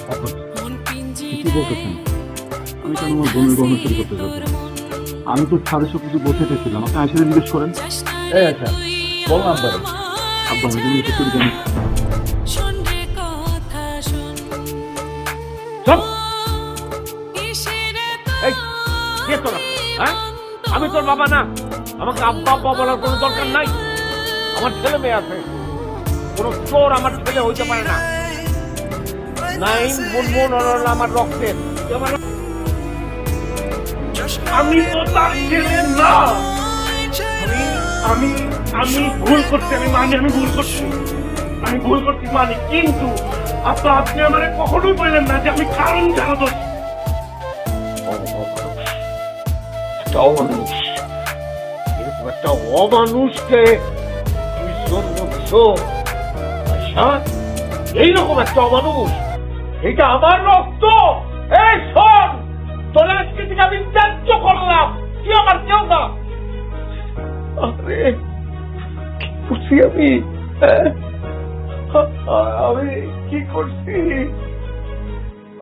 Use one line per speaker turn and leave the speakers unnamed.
কি বলতেছেন? আমি কেন আমার বোনের গহনা চুরি করতে যাবো? আমি তো ছাদের সব কিছু বসে রেখেছিলাম, আপনি আসলে জিজ্ঞেস করেন।
এই আচ্ছা, বল না আব্বারে।
আব্বা আমি জিনিস চুরি করেন।
চল। এই, কে তোরা? হ্যাঁ? আমি তোর বাবা না, আমাকে আব্বা আব্বা বলার কোনো দরকার নাই। আমার ছেলে মেয়ে আছে, কোনো চোর আমার ছেলে হইতে পারে না। নাইম মুনমুন ওরা আমার রক্তের। আমি তো তার ছেলে না। আমি আমি ভুল করছি, আমি মানি আমি ভুল করছি, আমি ভুল করছি মানি, কিন্তু আপা আপনি আমারে কখনোই বললেন না যে আমি কারণ জানো তো। একটা অমানুষ, এরকম একটা অমানুষকে তুমি জন্ম দিছো। আচ্ছা, এইরকম একটা অমানুষ, এটা আমার রক্ত। এই শোন, তোর আজকে থেকে আমি ত্যায্য করলাম, তুই আমার কেউ না। আরে কি করছি আমি? আমি কি করছি?